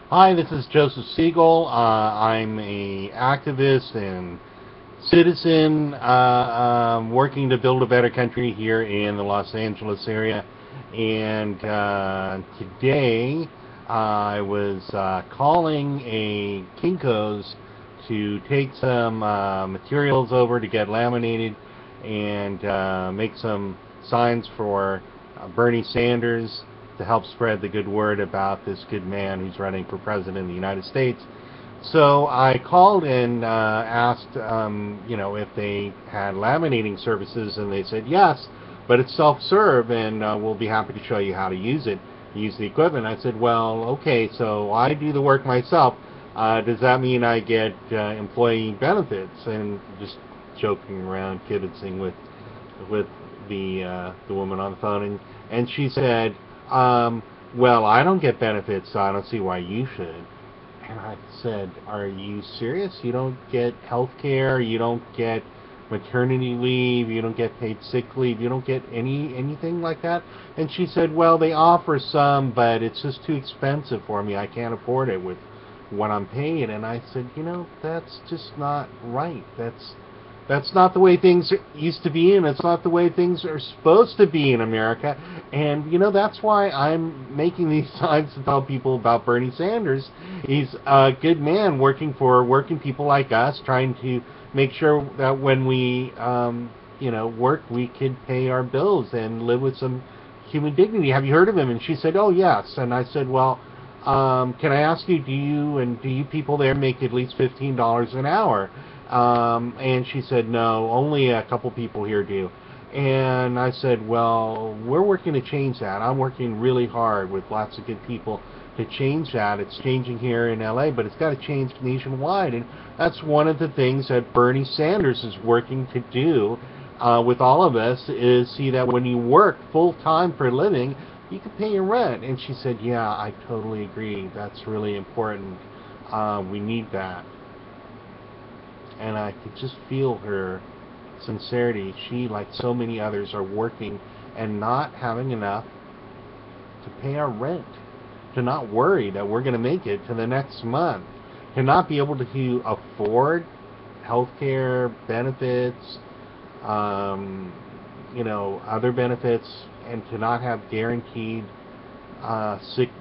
Hi, this is Joseph Segal. I'm a activist and citizen working to build a better country here in the Los Angeles area. And today I was calling a Kinko's to take some materials over to get laminated and make some signs for Bernie Sanders to help spread the good word about this good man who's running for president of the United States. So I called and asked, if they had laminating services, and they said yes, but it's self-serve, and we'll be happy to show you how to use it, use the equipment. I said, well, okay, so I do the work myself. Does that mean I get employee benefits? And just joking around, kibitzing with the woman on the phone, and she said, well, I don't get benefits, so I don't see why you should. And I said, are you serious? You don't get health care, you don't get maternity leave, you don't get paid sick leave, you don't get anything like that? And she said, well, they offer some, but it's just too expensive for me. I can't afford it with what I'm paid. And I said, that's just not right. That's not the way things used to be, and it's not the way things are supposed to be in America. And, that's why I'm making these signs to tell people about Bernie Sanders. He's a good man working for working people like us, trying to make sure that when we, work, we can pay our bills and live with some human dignity. Have you heard of him? And she said, oh, yes. And I said, well, can I ask you, do you people there make at least $15 an hour? And she said, no, only a couple people here do. And I said, well, we're working to change that. I'm working really hard with lots of good people to change that. It's changing here in LA, but it's got to change nationwide. And that's one of the things that Bernie Sanders is working to do with all of us, is see that when you work full time for a living, you can pay your rent. And she said, yeah, I totally agree. That's really important. We need that. And I could just feel her sincerity. She, like so many others, are working and not having enough to pay our rent, to not worry that we're going to make it to the next month, to not be able to afford health care benefits, other benefits, and to not have guaranteed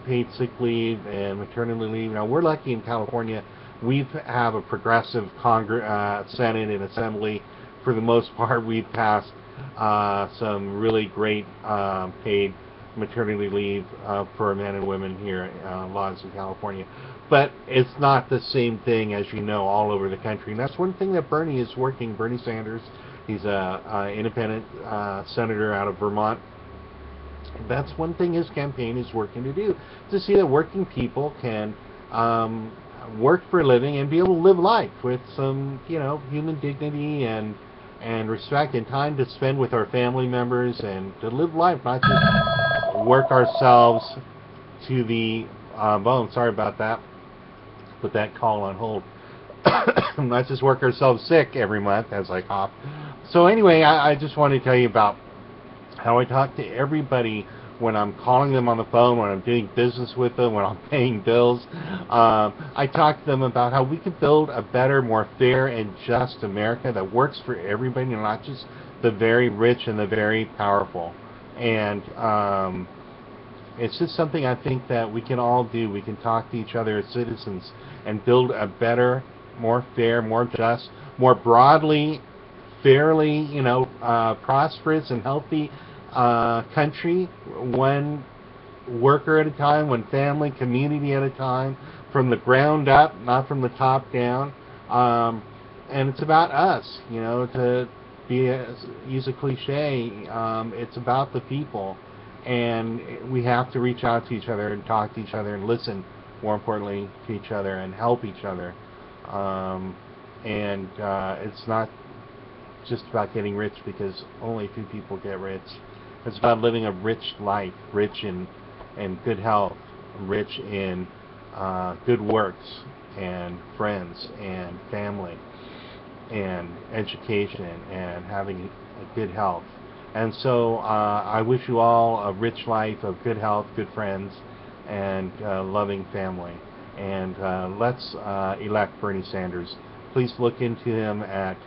paid sick leave and maternity leave. Now, we're lucky in California. We have a progressive Senate and Assembly. For the most part, we've passed some really great paid maternity leave for men and women here, laws in California. But it's not the same thing, as you know, all over the country. And that's one thing that Bernie Sanders, he's a independent senator out of Vermont. That's one thing his campaign is working to do, to see that working people can work for a living and be able to live life with some, human dignity and respect, and time to spend with our family members, and to live life, not just work ourselves to the bone. Sorry about that. Put that call on hold. Not just work ourselves sick every month as I cough. So anyway, I just want to tell you about how I talk to everybody when I'm calling them on the phone, when I'm doing business with them, when I'm paying bills. I talk to them about how we can build a better, more fair and just America that works for everybody, and not just the very rich and the very powerful. And it's just something I think that we can all do. We can talk to each other as citizens and build a better, more fair, more just, more broadly, fairly, prosperous and healthy country, one worker at a time, one family, community at a time, from the ground up, not from the top down. And it's about us, to use a cliche. It's about the people, and we have to reach out to each other and talk to each other and listen, more importantly, to each other and help each other. And it's not just about getting rich, because only few people get rich. It's about living a rich life, rich in good health, rich in good works and friends and family and education and having a good health. And so I wish you all a rich life of good health, good friends, and loving family. and let's elect Bernie Sanders. Please look into him at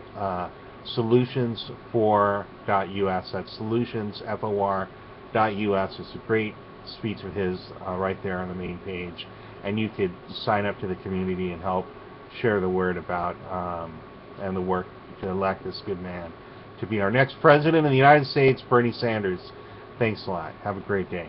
solutions4.us. That's solutions4.us. It's a great speech of his right there on the main page, and you could sign up to the community and help share the word about and the work to elect this good man to be our next president of the United States, Bernie Sanders. Thanks a lot. Have a great day.